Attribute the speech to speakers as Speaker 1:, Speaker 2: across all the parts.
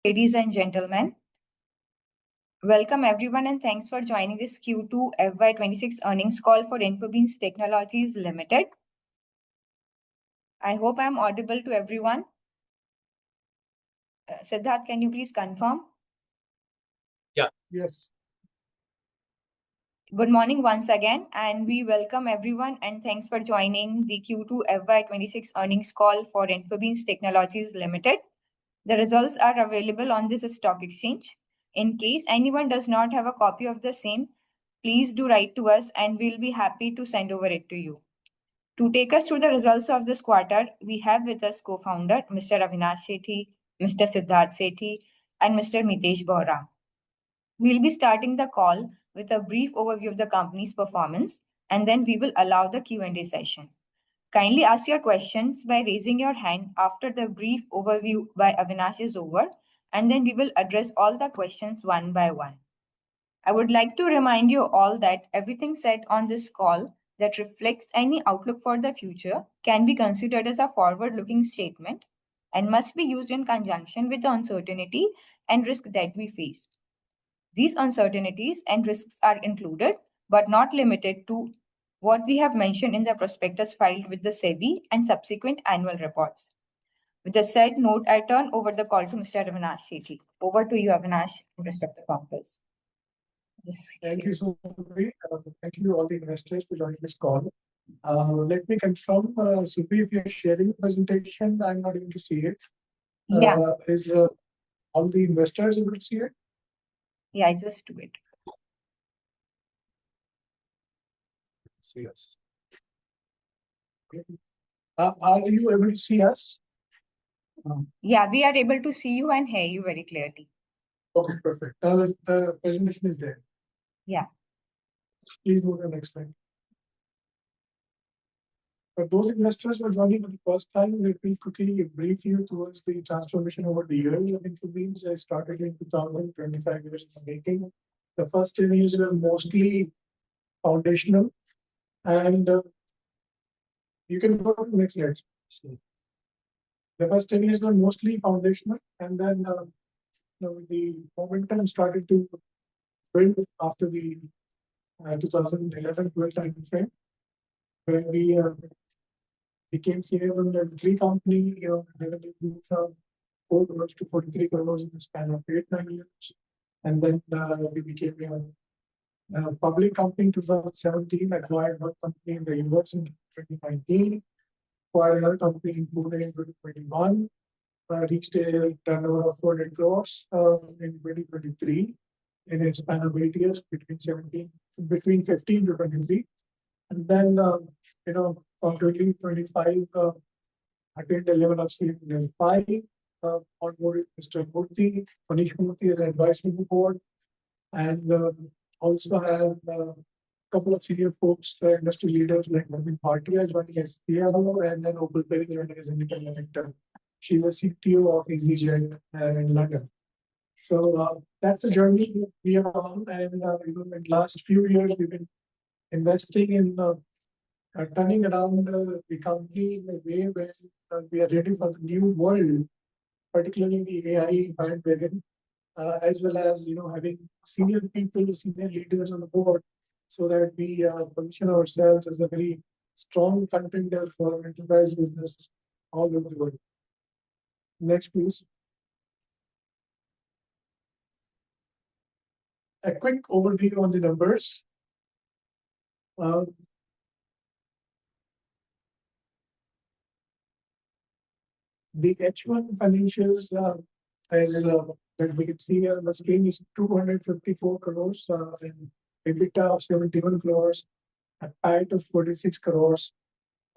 Speaker 1: Ladies and gentlemen, welcome everyone and thanks for joining this Q2 FY26 earnings call for Infobeans Technologies Limited. I hope I'm audible to everyone. Siddharth, can you please confirm?
Speaker 2: Yeah. Yes.
Speaker 1: Good morning once again, and we welcome everyone and thanks for joining the Q2 FY26 earnings call for Infobeans Technologies Limited. The results are available on this stock exchange. In case anyone does not have a copy of the same, please do write to us and we'll be happy to send over it to you. To take us through the results of this quarter, we have with us co-founder Mr. Avinash Sethi, Mr. Siddharth Sethi, and Mr. Mitesh Bohra. We'll be starting the call with a brief overview of the company's performance, and then we will allow the Q&A session. Kindly ask your questions by raising your hand after the brief overview by Avinash is over, and then we will address all the questions one by one. I would like to remind you all that everything said on this call that reflects any outlook for the future can be considered as a forward-looking statement and must be used in conjunction with the uncertainty and risk that we face. These uncertainties and risks are included, but not limited to what we have mentioned in the prospectus filed with the SEBI and subsequent annual reports. With the said note, I turn over the call to Mr. Avinash Sethi. Over to you, Avinash, and rest of the founders.
Speaker 2: Thank you so much. Thank you all the investors for joining this call. Let me confirm, Subi, if you're sharing the presentation, I'm not able to see it.
Speaker 1: Yeah.
Speaker 2: Is all the investors able to see it?
Speaker 1: Yeah, I just do it.
Speaker 2: See us. Okay. Are you able to see us?
Speaker 1: Yeah, we are able to see you and hear you very clearly.
Speaker 2: Okay, perfect. Now the presentation is there.
Speaker 1: Yeah.
Speaker 2: Please move to the next slide. For those investors who are joining for the first time, let me quickly brief you towards the transformation over the years of Infobeans. I started in 2025 years in the making. The first 10 years were mostly foundational, and you can go to the next slide. The first 10 years were mostly foundational, and then the momentum started to build after the 2011-12 time frame, where we became senior as a three company, revenue grew from 4 crores to 43 crores in the span of 8-9 years. And then we became a public company in 2017, acquired one company in the US in 2019, acquired another company in Pune in 2021, reached a turnover of 400 crores in 2023 in a span of 8 years between 15 to 23. And then, from 2025, attained a level of level 5, onboarded Mr. Murthy, Manish Murthy as an advisory board, and also have a couple of senior folks, industry leaders like Navin Bhatia joining as CRO, and then Opal Perry joining as independent director. She's a CTO of EasyJet in London. So that's the journey we are on, and in the last few years, we've been investing in turning around the company in a way where we are ready for the new world, particularly the AI bandwagon, as well as having senior people, senior leaders on the board, so that we position ourselves as a very strong contender for enterprise business all over the world. Next, please. A quick overview on the numbers. The H1 financials, as that we can see here on the screen, is 254 crores, and EBITDA of 71 crores, a PAT of 46 crores,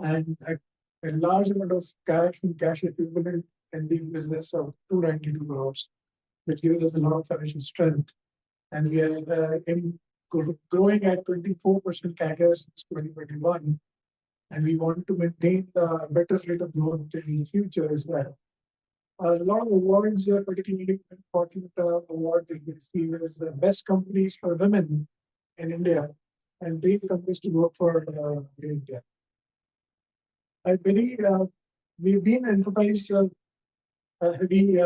Speaker 2: and a large amount of cash and cash equivalent in the business of 292 crores, which gives us a lot of financial strength. And we are growing at 24% CAGR since 2021. And we want to maintain a better rate of growth in the future as well. A lot of awards, particularly important award that we receive is the best companies for women in India and great companies to work for in India. I believe we've been enterprise heavy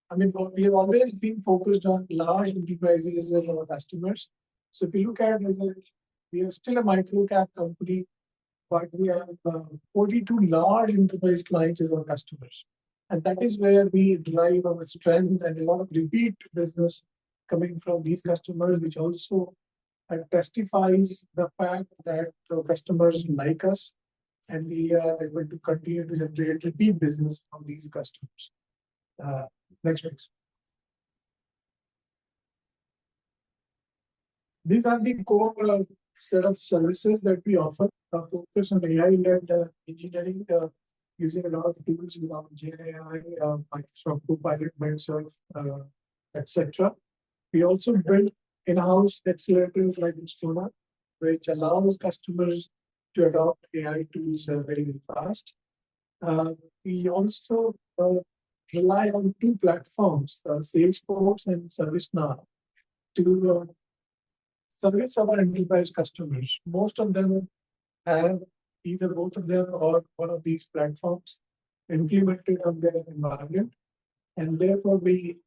Speaker 2: I mean, we have always been focused on large enterprises as our customers. So if you look at it as a, we are still a micro cap company, but we have 42 large enterprise clients as our customers. And that is where we drive our strength and a lot of repeat business coming from these customers, which also testifies the fact that the customers like us and we are able to continue to generate repeat business from these customers. Next, please. These are the core set of services that we offer. Focus on AI-led engineering using a lot of tools around GenAI, Microsoft Copilot, Mindsurf, etc. We also build in-house accelerators like Sona, which allows customers to adopt AI tools very, very fast. We also rely on two platforms, Salesforce and ServiceNow, to service our enterprise customers. Most of them have either both of them or one of these platforms implemented on their environment, and therefore we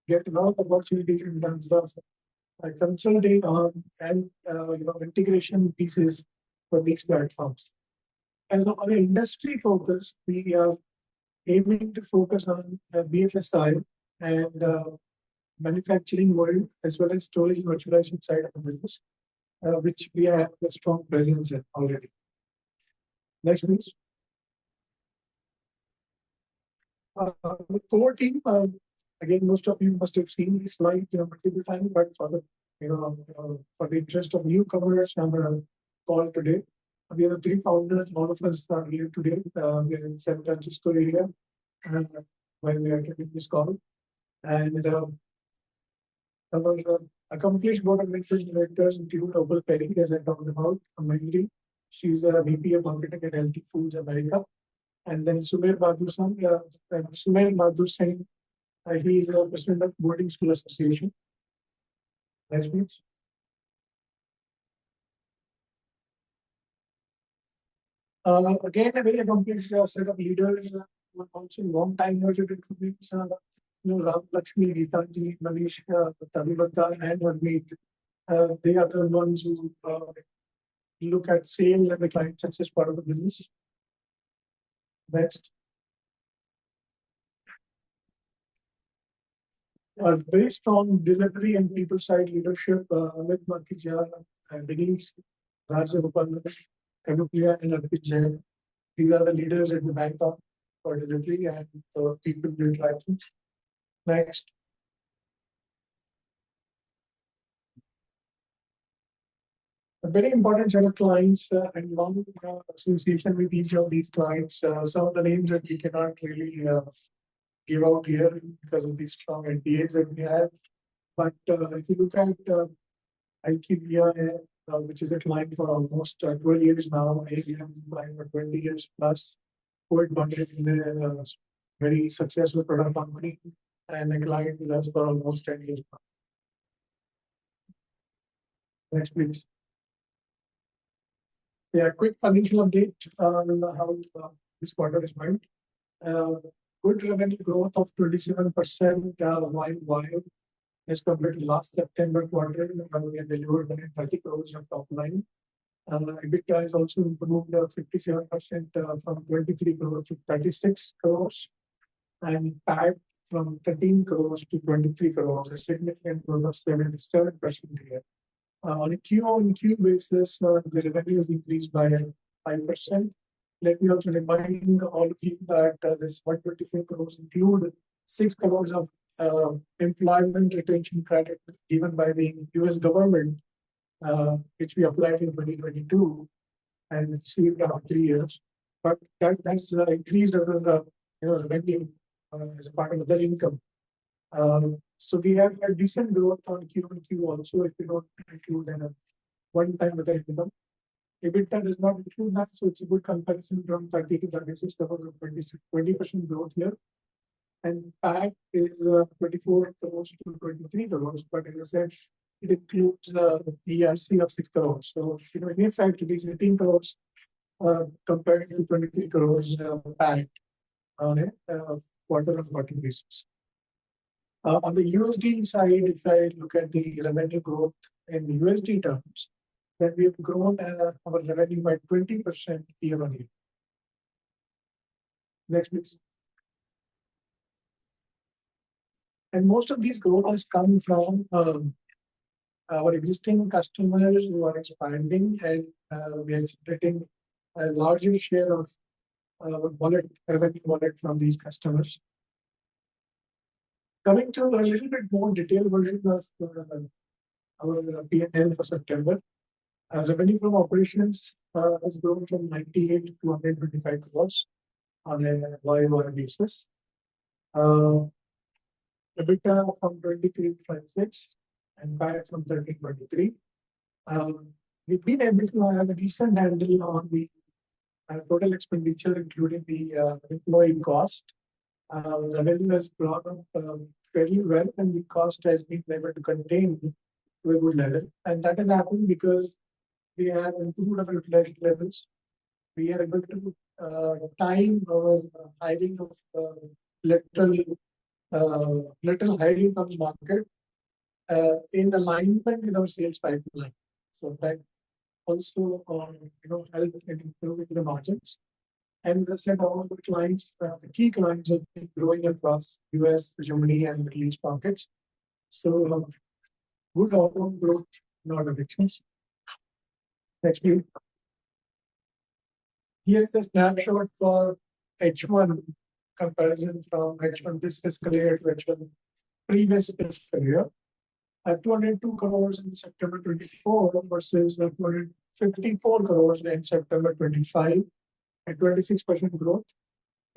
Speaker 2: get a lot of opportunities in terms of consulting on and integration pieces for these platforms. As on an industry focus, we are aiming to focus on BFSI and manufacturing world as well as storage and virtualization side of the business, which we have a strong presence in already. Next, please. The core team, again, most of you must have seen this slide multiple times, but for the for the interest of newcomers on the call today, we are the three founders. All of us are here today. We are in San Francisco area when we are getting this call, and our accomplished board of directors include Opal Perry, as I talked about, mainly. She's a VP of Marketing at Healthy Foods America. And then Sumer Bahadur Singh, he is the president of Boarding School Association. Next, please. Again, a very accomplished set of leaders, also long time at Infobeans. Ram Lakshmi, Geetanjali, Manish, Tamilata, and Harmeet. They are the ones who look at sales and the client success part of the business. Next. Very strong delivery and people side leadership. Amit Makija, Denise, Raja Gopal, Kanupriya, and Arpit Jain. These are the leaders at the bank for delivery and for people interactions. Next. A very important set of clients and long association with each of these clients. Some of the names that we cannot really give out here because of these strong NDAs that we have. But if you look at IQVIA, which is a client for almost 12 years now, ABM is a client for 20 years plus. Ford Bundle is a very successful product company and a client with us for almost 10 years now. Next, please. Yeah, quick financial update on how this quarter is went. Good revenue growth of 27% YoY as compared to last September quarter. We have delivered 130 crores of top line. EBITDA has also improved 57% from 23 crores to 36 crores. And PAT from 13 crores to 23 crores, a significant growth of 77% here. On a Q-on-Q basis, the revenue has increased by 5%. Let me also remind all of you that this 124 crores include 6 crores of employment retention credit given by the US government, which we applied in 2022 and received after 3 years. But that's increased our revenue as a part of other income. So we have a decent growth on Q-on-Q also if we don't include a one-time other income. EBITDA does not include that, so it's a good comparison from 30 to 36 crores of 20% growth here. And PAT is 24 crores to 23 crores, but as I said, it includes the ERC of 6 crores. So in effect, it is 18 crores compared to 23 crores PAT on a quarter-on-quarter basis. On the USD side, if I look at the revenue growth in USD terms, then we have grown our revenue by 20% year on year. Next, please. And most of these growth has come from our existing customers who are expanding, and we are generating a larger share of revenue wallet from these customers. Coming to a little bit more detailed version of our P&L for September. Revenue from operations has grown from 98 to 125 crores on a YoY basis. EBITDA from 23 to 26 and PAT from 13 to 23. We've been able to have a decent handle on the total expenditure, including the employee cost. Revenue has grown up fairly well, and the cost has been able to contain to a good level. And that has happened because we have improved our utilization levels. We are able to time our hiring of lateral hiring from the market in alignment with our sales pipeline. So that also help in improving the margins. And as I said, all the clients, the key clients have been growing across US, Germany, and Middle East markets. So good overall growth in our directions. Next, please. Here's a snapshot for H1 comparison from H1 this fiscal year to H1 previous fiscal year. 202 crores in September 24 versus 254 crores in September 25, at 26% growth.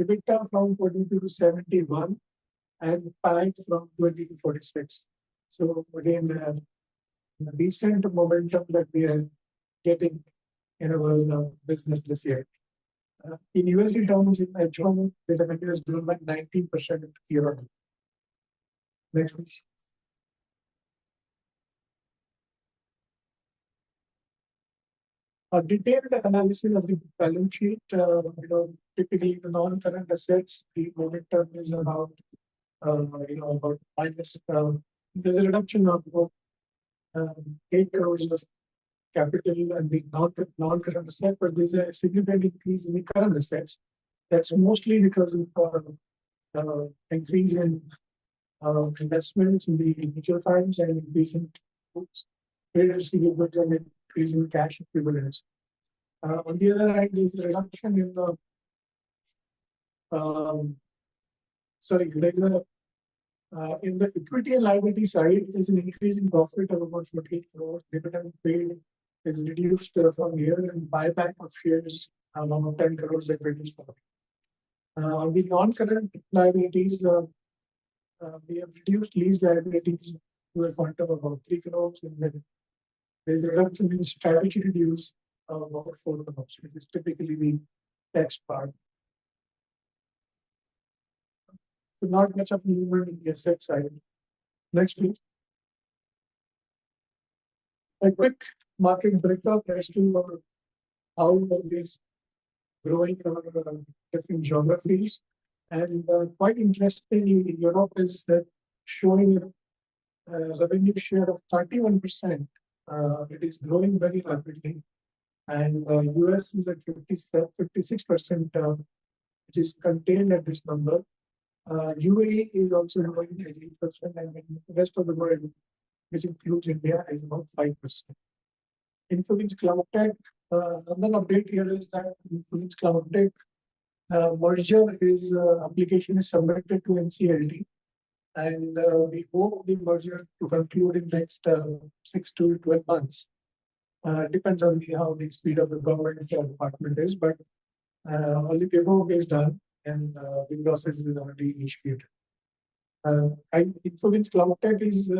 Speaker 2: EBITDA from 42 to 71 and PAT from 20 to 46. So again, a decent momentum that we are getting in our business this year. In USD terms, in H1, the revenue has grown by 19% year on year. Next, please. A detailed analysis of the balance sheet. Typically the non-current assets, the momentum is about about minus. There's a reduction of 8 crores of capital and the non-current asset, but there's a significant increase in the current assets. That's mostly because of increase in investments in the mutual funds and increase in trade receivables and increase in cash equivalents. On the other hand, there's a reduction in the in the equity and liability side, there's an increase in profit of about 48 crores. Dividend paid is reduced from here, and buyback of shares around 10 crores that reduced for. On the non-current liabilities, we have reduced lease liabilities to a point of about 3 crores, and then there's a reduction in strategy reduce of about 4 crores, which is typically the tax part. So not much of movement in the asset side. Next, please. A quick market breakup as to how it is growing in our different geographies. And quite interestingly, Europe is showing a revenue share of 31%. It is growing very rapidly. And US is at 56%, which is contained at this number. UAE is also growing at 8%, and the rest of the world, which includes India, is about 5%. Infobeans Cloud Tech, another update here is that Infobeans Cloud Tech merger application is submitted to NCLT, and we hope the merger to conclude in next 6 to 12 months. Depends on how the speed of the government department is, but all the paperwork is done and the process is already initiated. Infobeans Cloud Tech is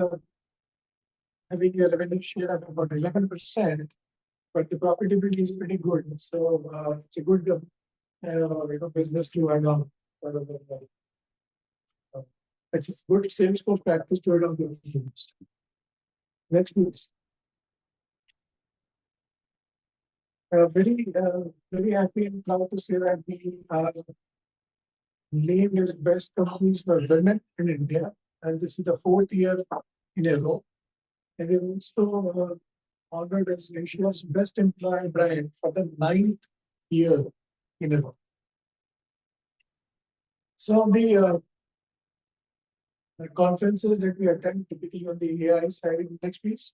Speaker 2: having a revenue share of about 11%, but the profitability is pretty good. So it's a good business to add on. It's a good Salesforce practice to add on to the business. Next, please. Very happy and proud to say that we are named as best companies for women in India and this is the 4th year in a row. And we also honored as Asia's best employer brand for the 9th year in a row. So the conferences that we attend typically on the AI side, next please.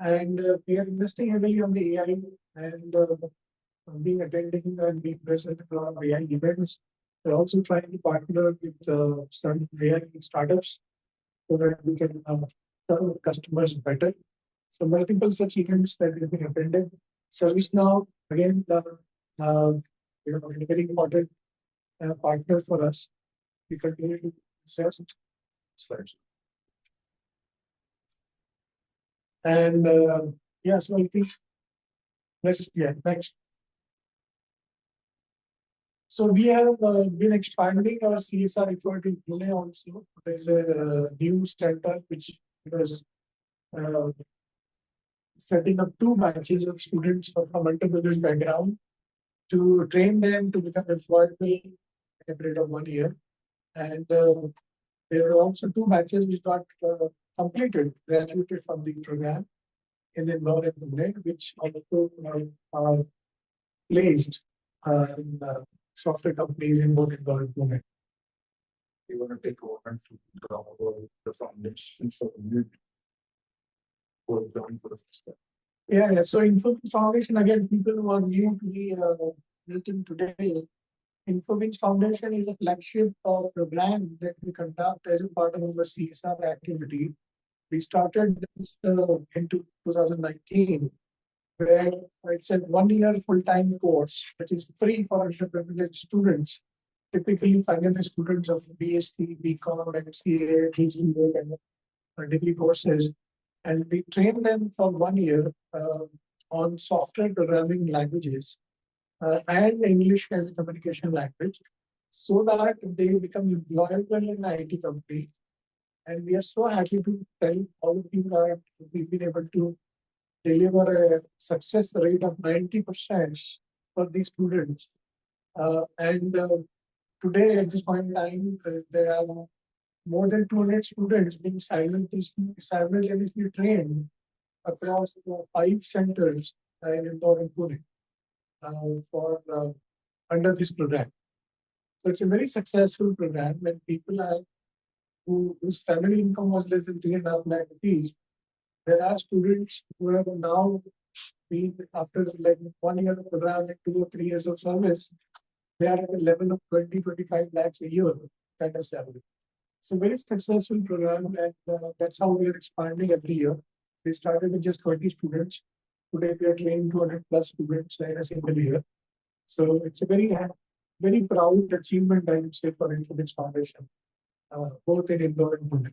Speaker 2: And we are investing heavily on the AI and being attending and being present at a lot of AI events. We're also trying to partner with some AI startups so that we can serve customers better. So multiple such events that we've been attending. ServiceNow, again, very important partner for us. We continue to stress slides. And yeah, so I think next. So we have been expanding our CSR effort in Pune also. There's a new startup which was setting up 2 batches of students from entrepreneurs background to train them to become employable in a period of 1 year. And there are also 2 batches which got completed, graduated from the program in Indore and Pune, which also are placed in software companies in both Indore and Pune. We want to take over and talk about the foundation for the for the first step. Yeah. So Infobeans Foundation, again, people who are new to the meeting today, Infobeans Foundation is a flagship of program that we conduct as a part of our CSR activity. We started this in 2019, where it's a 1-year full-time course, which is free for underprivileged students, typically final year students of BSc, BCom, MCA, GCA, and degree courses. And we train them for 1 year on software programming languages and English as a communication language, so that they become employable in an IT company. And we are so happy to tell all of you that we've been able to deliver a success rate of 90% for these students. Today, at this point in time, there are more than 200 students being simultaneously trained across 5 centers in Indore and Pune for under this program. So it's a very successful program when people whose family income was less than 3.5 lakh rupees. There are students who have now been, after like 1 year of program and 2 or 3 years of service, they are at the level of 20-25 lakhs a year kind of salary. So very successful program, and that's how we are expanding every year. We started with just 20 students. Today we are training 200 plus students in a single year. So it's a very proud achievement, I would say, for Infobeans Foundation, both in Indore and Pune.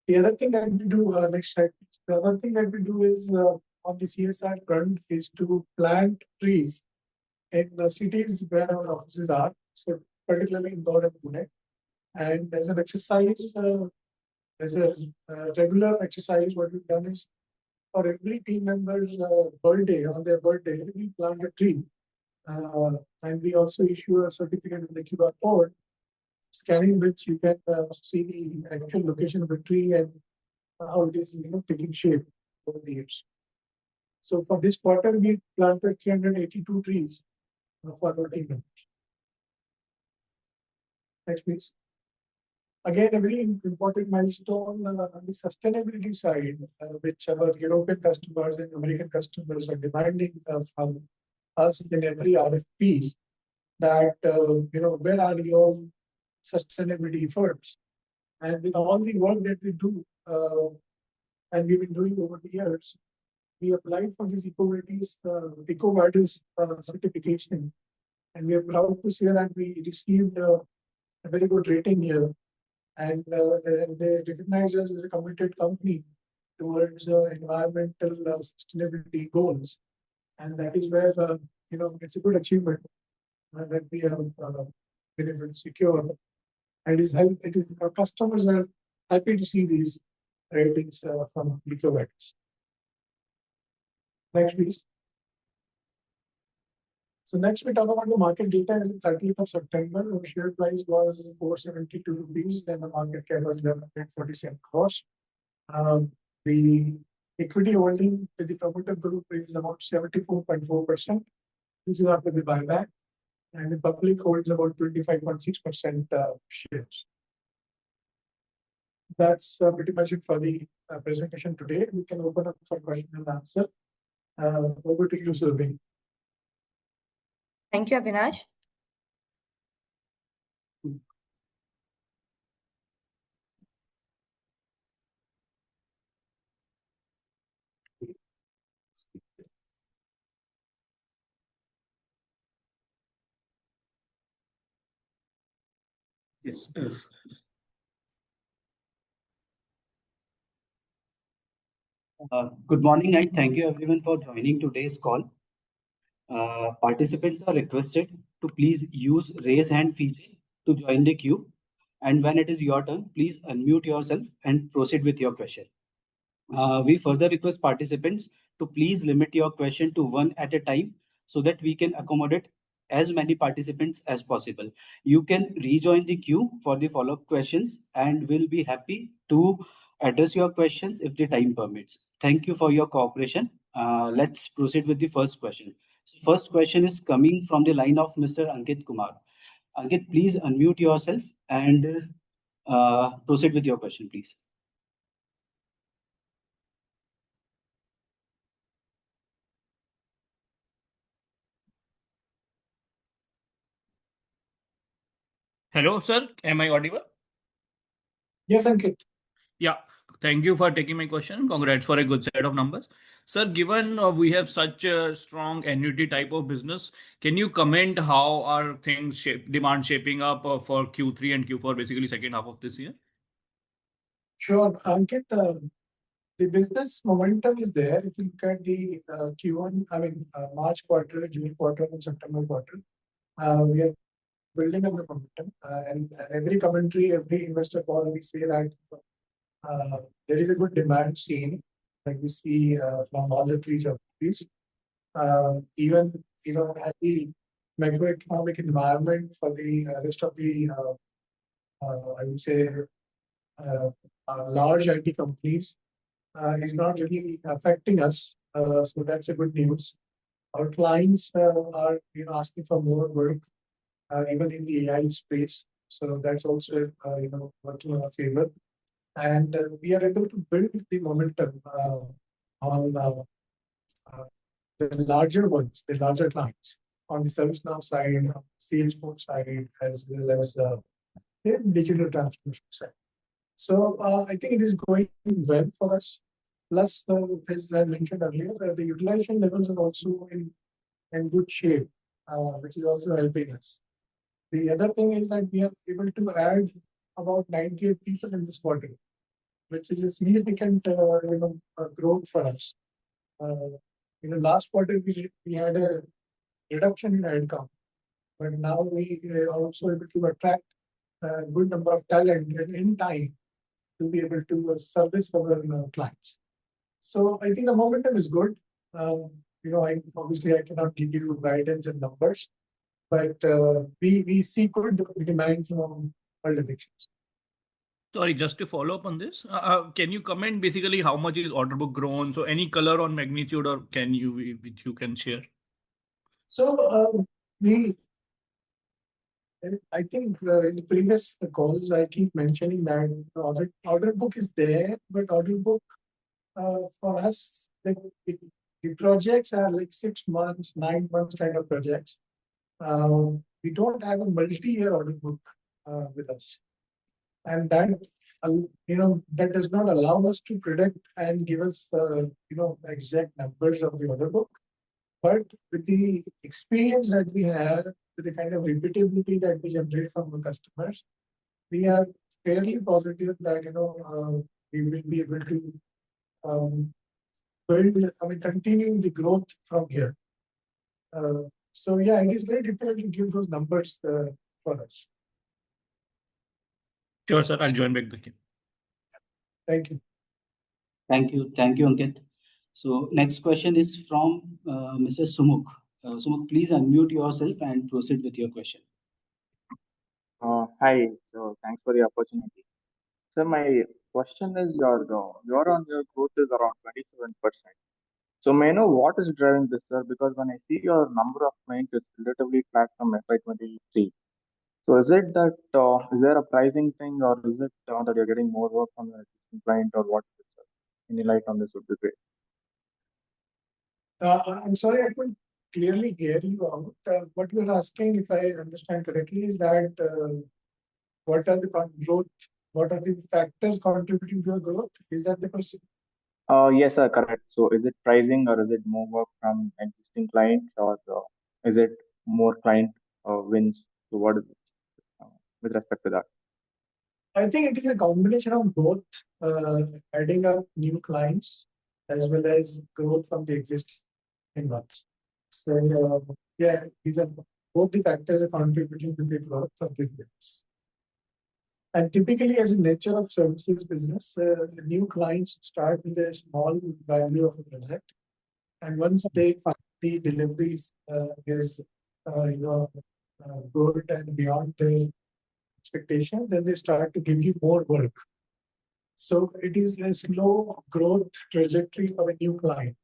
Speaker 2: The other thing that we do, next slide, the other thing that we do is on the CSR front is to plant trees in cities where our offices are, so particularly Indore and Pune. And as an exercise, as a regular exercise, what we've done is for every team member's birthday, on their birthday, we plant a tree. And we also issue a certificate with the QR code, scanning which you can see the actual location of the tree and how it is taking shape over the years. So for this quarter, we planted 382 trees for our team members. Next, please. Again, a very important milestone on the sustainability side, which our European customers and American customers are demanding from us in every RFP, that where are your sustainability efforts? And with all the work that we do, and we've been doing over the years, we applied for this EcoVadis certification, and we are proud to say that we received a very good rating here. And they recognize us as a committed company towards environmental sustainability goals, and that is where it's a good achievement that we have been able to secure. And our customers are happy to see these ratings from EcoVadis. Next, please. So next we talk about the market data as of 30th of September. Our share price was 472 rupees, and the market cap was 1147 crores. The equity holding with the promoter group is about 74.4%. This is after the buyback, and the public holds about 25.6% shares. That's pretty much it for the presentation today. We can open up for question and answer. Over to you, Surabhi.
Speaker 1: Thank you, Avinash.
Speaker 3: Yes. Good morning. I thank you everyone for joining today's call. Participants are requested to please use raise hand feature to join the queue. And when it is your turn, please unmute yourself and proceed with your question. We further request participants to please limit your question to one at a time so that we can accommodate as many participants as possible. You can rejoin the queue for the follow-up questions and we'll be happy to address your questions if the time permits. Thank you for your cooperation. Let's proceed with the first question. So first question is coming from the line of Mr. Ankit Kumar. Ankit, please unmute yourself and proceed with your question, please.
Speaker 4: Hello, sir. Am I audible?
Speaker 2: Yes, Ankit.
Speaker 4: Yeah. Thank you for taking my question. Congrats for a good set of numbers. Sir, given we have such a strong annuity type of business, can you comment how are demand shaping up for Q3 and Q4, basically second half of this year?
Speaker 2: Sure, Ankit. The business momentum is there. If you look at the Q1, March quarter, June quarter, and September quarter, we are building up the momentum. And every commentary, every investor call, we say that there is a good demand seen, like we see from all the three geographies. Even at the macroeconomic environment for the rest of the, I would say, large IT companies is not really affecting us. So that's a good news. Our clients are asking for more work, even in the AI space. So that's also working in our favor. And we are able to build the momentum on the larger ones, the larger clients on the ServiceNow side, Salesforce side, as well as the digital transformation side. So I think it is going well for us. Plus, as I mentioned earlier, the utilization levels are also in good shape, which is also helping us. The other thing is that we are able to add about 98 people in this quarter, which is a significant growth for us. Last quarter we had a reduction in headcount, but now we are also able to attract a good number of talent in time to be able to service our clients. So I think the momentum is good. Obviously I cannot give you guidance and numbers, but we see good demand from all directions.
Speaker 4: Sorry, just to follow up on this, can you comment basically how much is order book grown? So any color on magnitude, or which you can share?
Speaker 2: So I think in the previous calls I keep mentioning that order book is there, but order book for us, the projects are like 6 months, 9 months kind of projects. We don't have a multi-year order book with us, and that that does not allow us to predict and give us exact numbers of the order book. But with the experience that we have, with the kind of repeatability that we generate from our customers, we are fairly positive that we will be able to continue the growth from here. So yeah, it is very difficult to give those numbers for us.
Speaker 4: Sure, sir. I'll join back the queue.
Speaker 2: Thank you.
Speaker 3: Thank you, Ankit. So next question is from Mr. Sumukh. Sumukh, please unmute yourself and proceed with your question.
Speaker 5: Hi, so thanks for the opportunity. So my question is your on your growth is around 27%. So may I know what is driving this, sir? Because when I see your number of clients is relatively flat from FY23. So is it that is there a pricing thing, or is it that you're getting more work from your existing client, or what is it, sir? Any light on this would be great.
Speaker 2: I'm sorry, I couldn't clearly hear you out. What you're asking, if I understand correctly, is that what are the growth? What are the factors contributing to your growth? Is that the question?
Speaker 5: Yes, sir, correct. So is it pricing, or is it more work from existing clients, or is it more client wins? So what is it with respect to that?
Speaker 2: I think it is a combination of both, adding up new clients as well as growth from the existing ones. So yeah, these are both the factors are contributing to the growth of the business. And typically, as a nature of services business, new clients start with a small value of a project, and once they find the deliveries is good and beyond their expectations, then they start to give you more work. So it is a slow growth trajectory for a new client.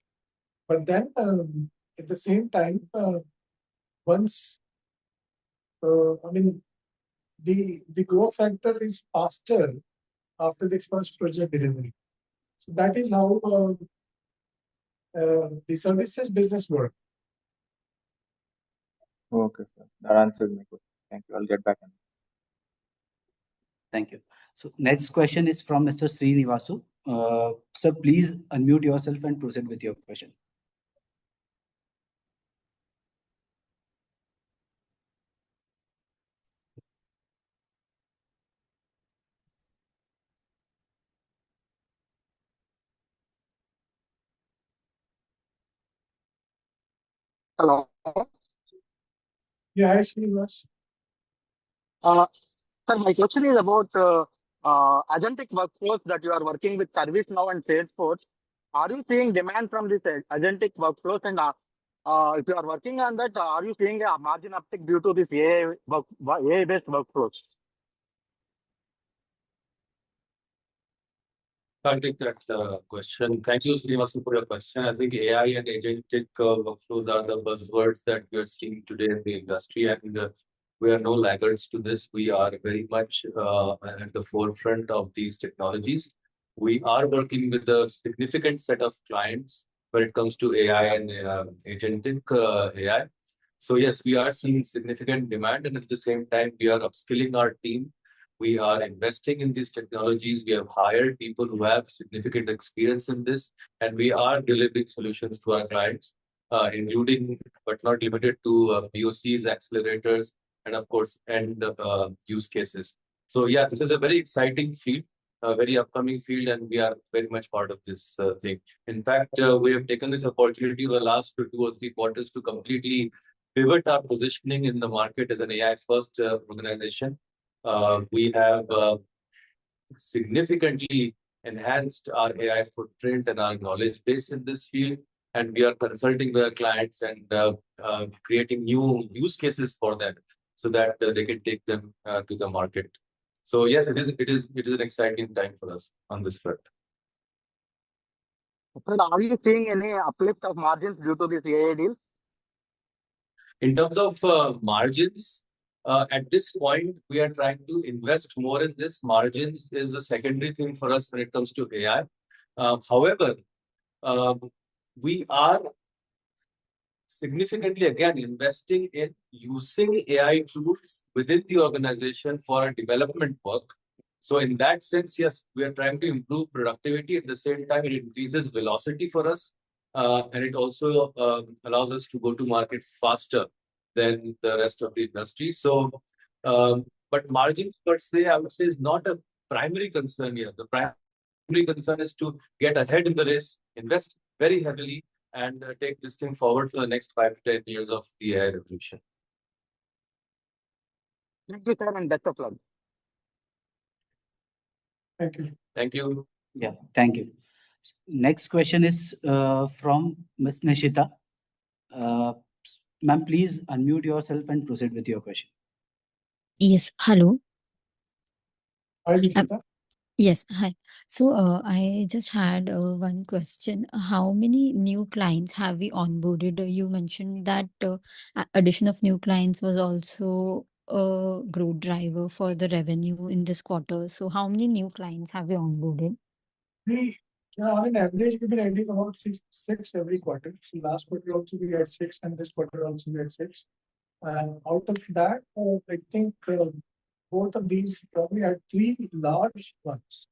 Speaker 2: But then at the same time, once the growth factor is faster after the first project delivery. So that is how the services business works.
Speaker 5: Okay, sir. That answers my question. Thank you. I'll get back in.
Speaker 3: Thank you. So next question is from Mr. Srinivasu. Sir, please unmute yourself and proceed with your question.
Speaker 6: Hello.
Speaker 2: Yeah, hi, Srinivas.
Speaker 6: Sir, my question is about agentic workforce that you are working with ServiceNow and Salesforce. Are you seeing demand from this agentic workflows? And if you are working on that, are you seeing a margin uptick due to this AI-based workflows?
Speaker 7: I'll take that question. Thank you, Srinivasu, for your question. I think AI and agentic workflows are the buzzwords that we are seeing today in the industry, and we are no laggards to this. We are very much at the forefront of these technologies. We are working with a significant set of clients when it comes to AI and agentic AI. So yes, we are seeing significant demand, and at the same time, we are upskilling our team. We are investing in these technologies. We have hired people who have significant experience in this, and we are delivering solutions to our clients, including but not limited to POCs, accelerators, and of course, end use cases. So yeah, this is a very exciting field, a very upcoming field, and we are very much part of this thing. In fact, we have taken this opportunity over the last 2 or 3 quarters to completely pivot our positioning in the market as an AI-first organization. We have significantly enhanced our AI footprint and our knowledge base in this field, and we are consulting with our clients and creating new use cases for them so that they can take them to the market. So yes, it is an exciting time for us on this front.
Speaker 6: Are you seeing any uplift of margins due to this AI deal?
Speaker 7: In terms of margins, at this point, we are trying to invest more in this. Margins is a secondary thing for us when it comes to AI. However, we are significantly, again, investing in using AI tools within the organization for our development work. So in that sense, yes, we are trying to improve productivity. At the same time, it increases velocity for us. And it also allows us to go to market faster than the rest of the industry. So, but margins per se, I would say, is not a primary concern here. The primary concern is to get ahead in the race, invest very heavily, and take this thing forward for the next 5 to 10 years of the AI revolution.
Speaker 6: Thank you, sir, and best of luck.
Speaker 2: Thank you.
Speaker 7: Thank you.
Speaker 3: Yeah, thank you. Next question is from Ms. Nishita. Ma'am, please unmute yourself and proceed with your question.
Speaker 8: Yes, hello.
Speaker 2: Hi, Nishita.
Speaker 8: Yes, hi. So, I just had one question. How many new clients have we onboarded? You mentioned that addition of new clients was also a growth driver for the revenue in this quarter. So, how many new clients have we onboarded?
Speaker 2: On an average, we've been adding about six every quarter. So last quarter also we had six, and this quarter also we had six. And out of that, I think both of these probably had three large ones,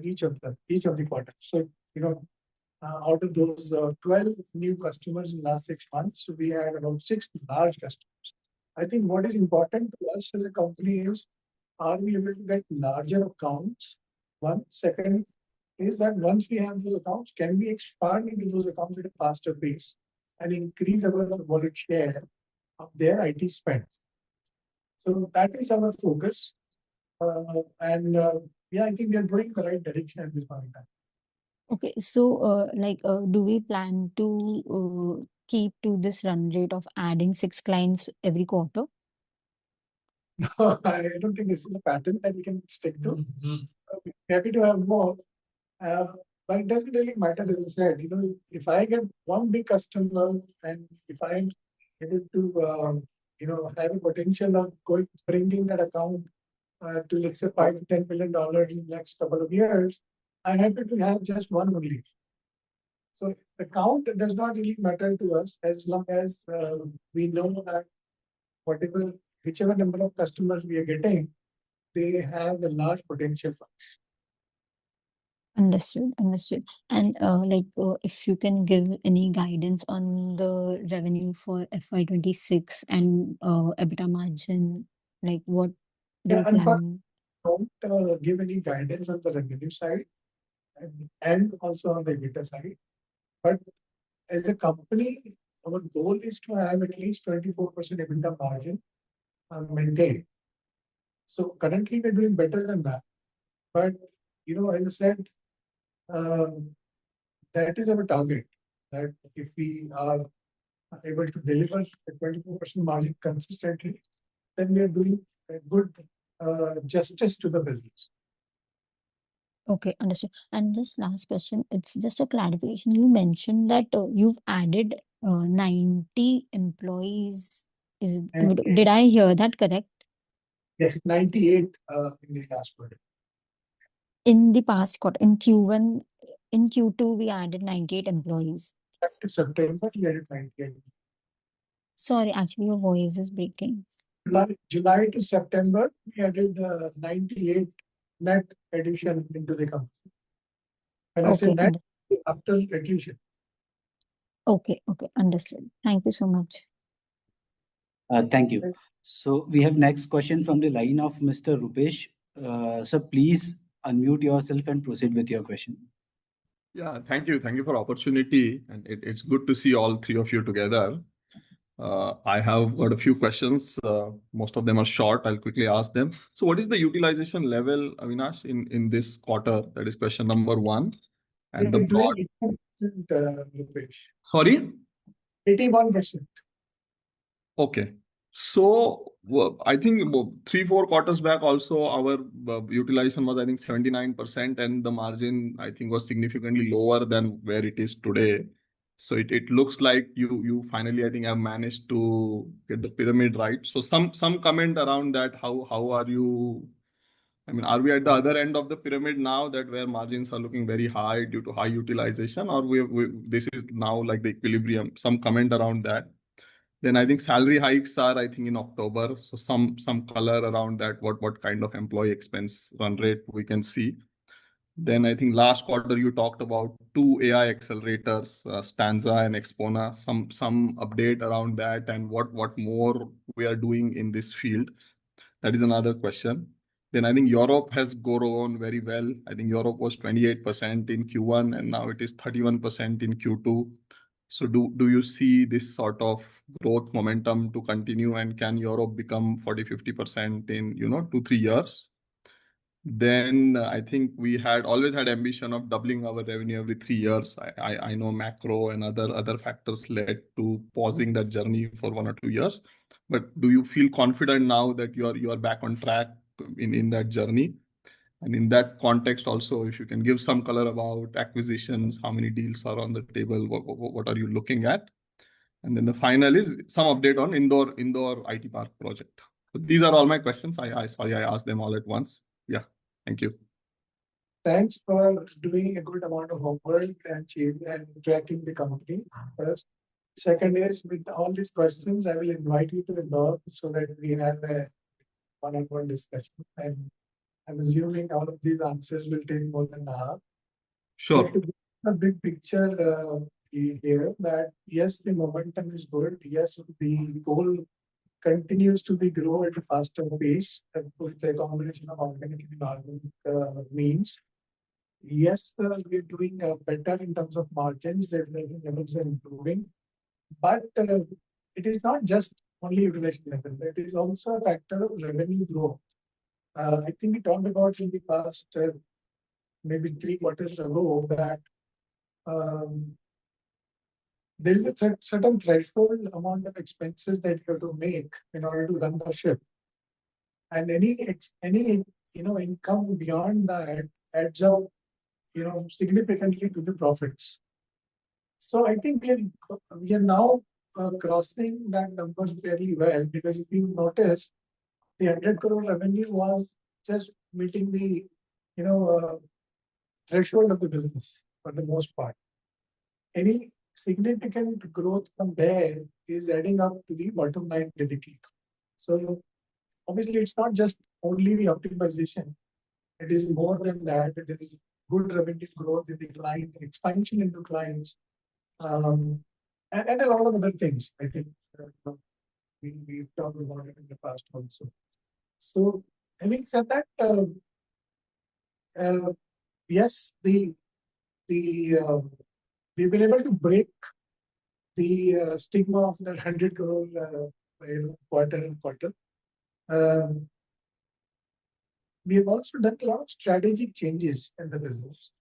Speaker 2: each of the quarters. So, out of those 12 new customers in the last 6 months, we had about 6 large customers. I think what is important to us as a company is, are we able to get larger accounts? One. Second is that once we have those accounts, can we expand into those accounts at a faster pace and increase our wallet share of their IT spend? So that is our focus. Yeah, I think we are going in the right direction at this point in time.
Speaker 8: Okay, so do we plan to keep to this run rate of adding 6 clients every quarter?
Speaker 2: No, I don't think this is a pattern that we can stick to. We're happy to have more, but it doesn't really matter. As I said, if I get one big customer and if I'm able to, have a potential of bringing that account to, let's say, $5 to $10 million in the next couple of years, I'm happy to have just one only. So the count does not really matter to us as long as we know that whichever number of customers we are getting, they have a large potential for us.
Speaker 8: Understood. And if you can give any guidance on the revenue for FY26 and EBITDA margin, like what do you plan?
Speaker 2: Don't give any guidance on the revenue side and also on the EBITDA side. But as a company, our goal is to have at least 24% EBITDA margin maintained. So currently we're doing better than that. But, as I said, that is our target. That if we are able to deliver a 24% margin consistently, then we are doing a good justice to the business.
Speaker 8: Okay, understood. And just last question, it's just a clarification. You mentioned that you've added 90 employees. Did I hear that correct?
Speaker 2: Yes, 98 in the last quarter.
Speaker 8: In the past quarter, in Q1, in Q2, we added 98 employees.
Speaker 2: After September, we added 98.
Speaker 8: Sorry, actually, your voice is breaking.
Speaker 2: July to September, we added 98 net addition into the company. And I said net after addition.
Speaker 8: Okay, understood. Thank you so much.
Speaker 3: Thank you. So we have next question from the line of Mr. Rupesh. So please unmute yourself and proceed with your question.
Speaker 9: Yeah, thank you. Thank you for opportunity. And it's good to see all three of you together. I have got a few questions. Most of them are short. I'll quickly ask them. So what is the utilization level, Avinash, in this quarter? That is question number one. And the broad...
Speaker 2: 81%,
Speaker 9: Sorry?
Speaker 2: 81%.
Speaker 9: Okay. So I think 3-4 quarters back also our utilization was, I think, 79%, and the margin, I think, was significantly lower than where it is today. So it looks like you finally, I think, have managed to get the pyramid right. So some comment around that. How are you? I mean, are we at the other end of the pyramid now, that where margins are looking very high due to high utilization, or this is now like the equilibrium? Some comment around that. Then I think salary hikes are, I think, in October. So some color around that, what kind of employee expense run rate we can see. Then I think last quarter you talked about 2 AI accelerators, Stanza and Expona. Some update around that and what more we are doing in this field. That is another question. Then I think Europe has grown very well. I think Europe was 28% in Q1 and now it is 31% in Q2. So do you see this sort of growth momentum to continue, and can Europe become 40-50% in 2-3 years? Then I think we had always had ambition of doubling our revenue every 3 years. I know macro and other factors led to pausing that journey for 1 or 2 years. But do you feel confident now that you are back on track in that journey? And in that context, also, if you can give some color about acquisitions, how many deals are on the table, what are you looking at? And then the final is some update on Indore IT Park project. So these are all my questions. Sorry I asked them all at once. Yeah, thank you.
Speaker 2: Thanks for doing a good amount of homework and tracking the company first. Second is, with all these questions, I will invite you to the Indore so that we have a one-on-one discussion. And I'm assuming all of these answers will take more than an hour.
Speaker 9: Sure.
Speaker 2: To give a big picture here, that yes, the momentum is good. Yes, the goal continues to be grow at a faster pace with a combination of organic and inorganic means. Yes, we're doing better in terms of margins. The utilization levels are improving, but it is not just only utilization level. It is also a factor of revenue growth. I think we talked about in the past, maybe 3 quarters ago, that there is a certain threshold amount of expenses that you have to make in order to run the ship, and any income beyond that adds up significantly to the profits. So I think we are now crossing that number fairly well, because if you notice, the 100 crore revenue was just meeting the threshold of the business for the most part. Any significant growth from there is adding up to the bottom line directly. So obviously it's not just only the optimization. It is more than that. It is good revenue growth in the client, expansion into clients, and a lot of other things. I think we've talked about it in the past also. So having said that, yes, we've been able to break the stigma of that 100 crore quarter and quarter. We have also done a lot of strategic changes in the business.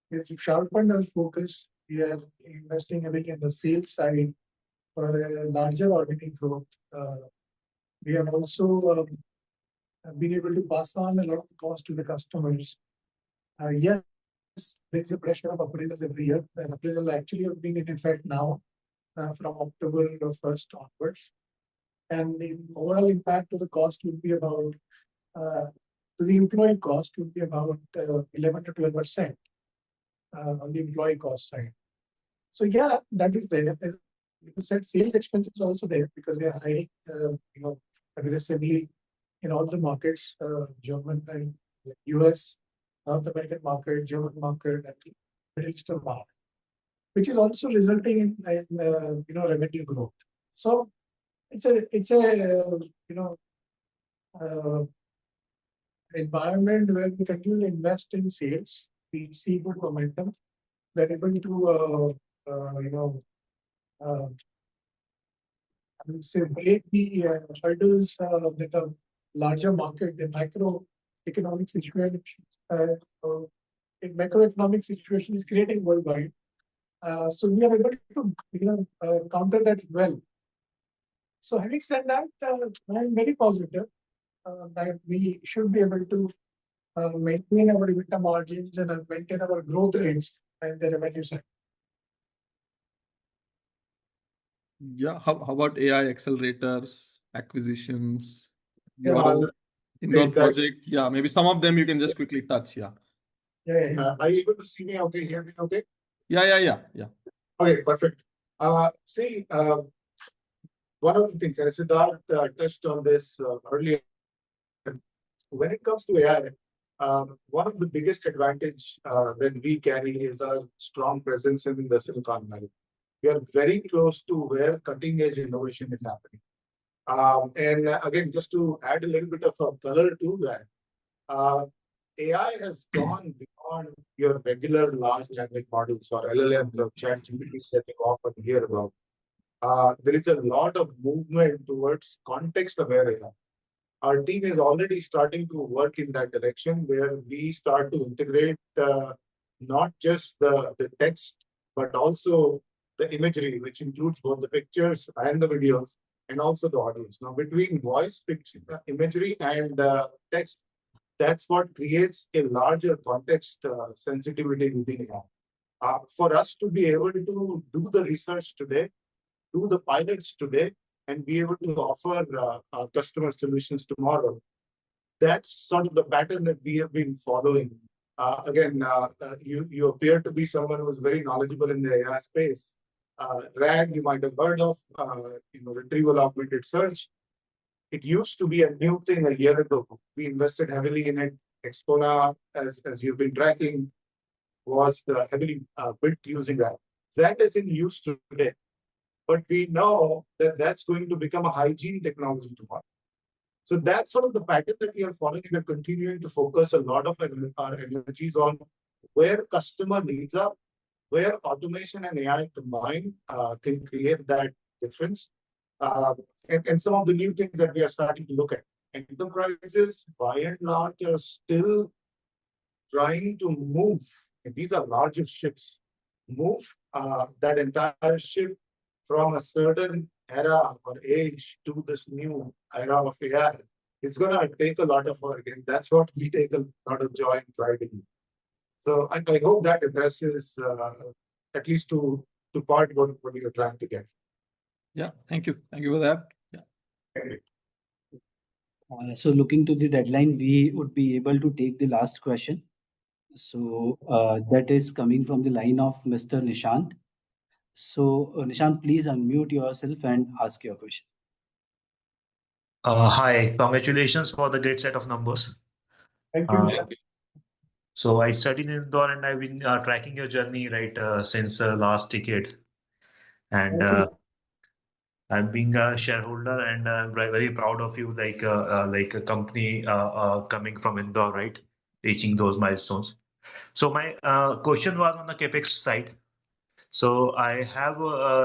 Speaker 2: We've sharpened our focus. We are investing heavily in the sales side for a larger organic growth. We have also been able to pass on a lot of the cost to the customers. Yes, there is a pressure of appraisals every year. The appraisal actually have been in effect now from October 1st onwards. And the overall impact to the cost would be about, to the employee cost would be about 11 to 12% on the employee cost side. So yeah, that is there. As you said, sales expenses are also there because we are hiring aggressively in all the markets, German and US, North American market, German market, and the Middle Eastern market, which is also resulting in revenue growth. So it's a environment where we continue to invest in sales. We see good momentum. We're able to break the hurdles of the larger market, the macroeconomic situation. Macroeconomic situation is creating worldwide. So we are able to counter that well. So having said that, I'm very positive that we should be able to maintain our EBITDA margins and maintain our growth rates and the revenue side.
Speaker 9: Yeah, how about AI accelerators, acquisitions?
Speaker 10: Yeah,
Speaker 9: Indore project. Yeah, maybe some of them you can just quickly touch. Yeah.
Speaker 10: Are you able to see me okay? Hear me okay?
Speaker 9: Yeah.
Speaker 10: Okay, perfect. See, one of the things, and Siddharth touched on this earlier, when it comes to AI, one of the biggest advantage that we carry is our strong presence in the Silicon Valley. We are very close to where cutting edge innovation is happening. And again, just to add a little bit of a color to that, AI has gone beyond your regular large language models or LLMs or ChatGPT that you often hear about. There is a lot of movement towards context-aware AI. our team is already starting to work in that direction, where we start to integrate not just the text, but also the imagery, which includes both the pictures and the videos, and also the audios. Now, between voice, picture, imagery, and text, that's what creates a larger context sensitivity within AI. For us to be able to do the research today, do the pilots today, and be able to offer our customer solutions tomorrow, that's sort of the pattern that we have been following. You appear to be someone who's very knowledgeable in the AI space. RAG, you might have heard of, retrieval augmented search. It used to be a new thing a year ago. We invested heavily in it. Expona, as you've been tracking, was heavily built using that. That is in use today. But we know that that's going to become a hygiene technology tomorrow. So that's sort of the pattern that we are following, and we're continuing to focus a lot of our energies on where customer needs are, where automation and AI combined can create that difference. And some of the new things that we are starting to look at. Enterprises, by and large, are still trying to move, and these are larger ships, move that entire ship from a certain era or age to this new era of AI. It's going to take a lot of work, and that's what we take a lot of joy and pride in. So I hope that addresses at least to part what you're trying to get.
Speaker 11: Yeah, thank you. Thank you for that.
Speaker 10: Okay.
Speaker 3: So looking to the deadline, we would be able to take the last question. So that is coming from the line of Mr. Nishant. So Nishant, please unmute yourself and ask your question.
Speaker 12: Hi, congratulations for the great set of numbers.
Speaker 10: Thank you.
Speaker 12: So I studied in Indore, and I've been tracking your journey since last decade. And I'm being a shareholder, and I'm very proud of you, like a company coming from Indore, right, reaching those milestones. So my question was on the capex side. So I have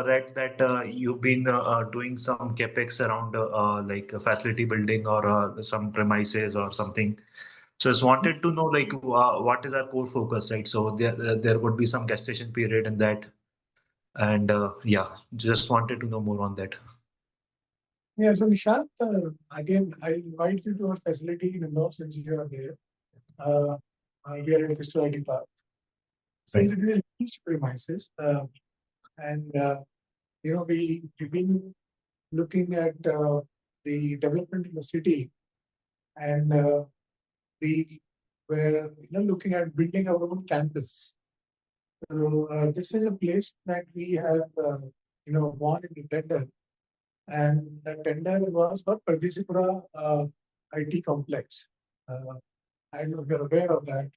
Speaker 12: read that you've been doing some capex around facility building or some premises or something. So I just wanted to know what is our core focus, right? So there would be some gestation period in that, and just wanted to know more on that.
Speaker 2: Yeah, so Nishant, again, I invite you to our facility in Indore since you are there. We are in Crystal IT Park. Since it is a leased premises, and we've been looking at the development in the city, and we were looking at building our own campus. So this is a place that we have won in the tender, and the tender was for Pardesipura IT complex. I don't know if you're aware of that.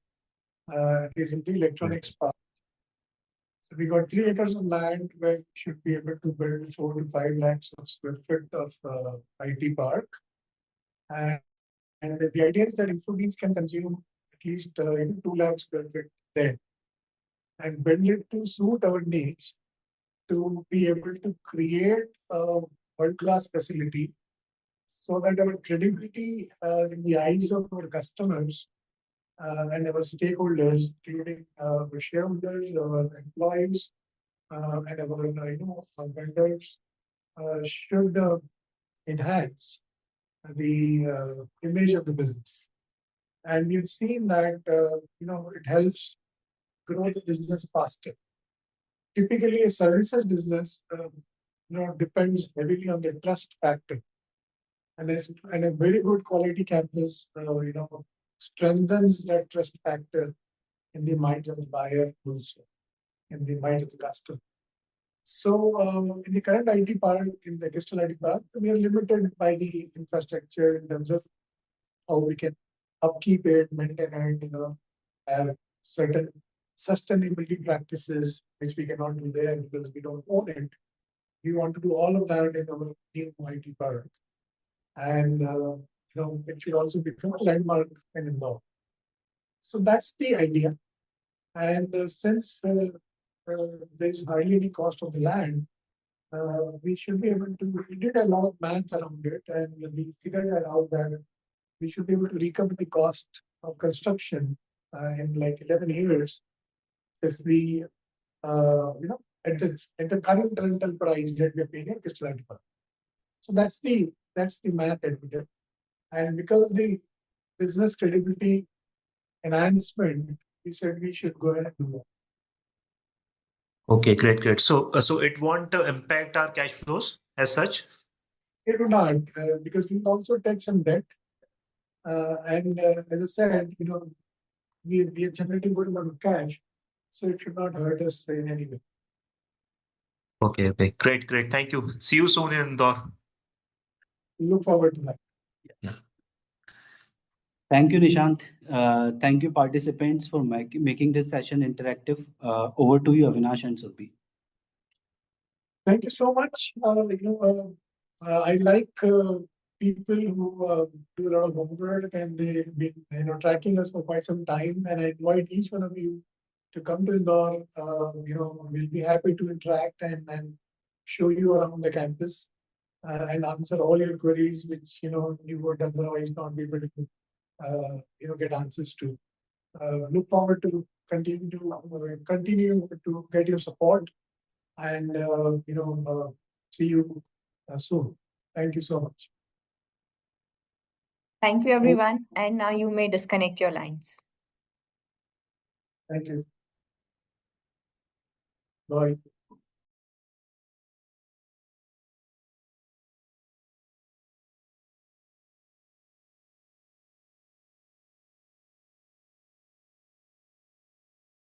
Speaker 2: It is in the electronics park. So we got 3 acres of land where we should be able to build 4 to 5 lakhs of square foot of IT park. And the idea is that Infobeans can consume at least 2 lakh square feet there and build it to suit our needs to be able to create a world-class facility so that our credibility in the eyes of our customers and our stakeholders, including our shareholders, our employees, and our vendors, should enhance the image of the business. And we've seen that it helps grow the business faster. Typically, a services business depends heavily on the trust factor, and a very good quality campus strengthens that trust factor in the mind of the buyer, also in the mind of the customer. So in the current IT park, in the Crystal IT Park, we are limited by the infrastructure in terms of how we can upkeep it, maintain it, have certain sustainability practices which we cannot do there because we don't own it. We want to do all of that in our new IT park, and it should also become a landmark in Indore. So that's the idea. And since there's hardly any cost of the land, we should be able to, we did a lot of math around it and we figured it out that we should be able to recover the cost of construction in like 11 years if we, at the current rental price that we are paying at Crystal Park. So that's the math that we did. And because of the business credibility enhancement, we said we should go ahead and do that.
Speaker 12: Okay, great. So it won't impact our cash flows as such?
Speaker 2: It would not, because we also take some debt. And as I said, we are generating good amount of cash, so it should not hurt us in any way.
Speaker 12: Okay, great. Thank you. See you soon in Indore.
Speaker 2: We look forward to that.
Speaker 3: Thank you, Nishant. Thank you, participants, for making this session interactive. Over to you, Avinash and Surbhi.
Speaker 2: Thank you so much. I like people who do a lot of homework and they've been tracking us for quite some time. And I invite each one of you to come to Indore. We'll be happy to interact and show you around the campus and answer all your queries, which you would otherwise not be able to get answers to. Look forward to continue to get your support and see you soon. Thank you so much.
Speaker 1: Thank you, everyone. And now you may disconnect your lines.
Speaker 2: Thank you. Bye.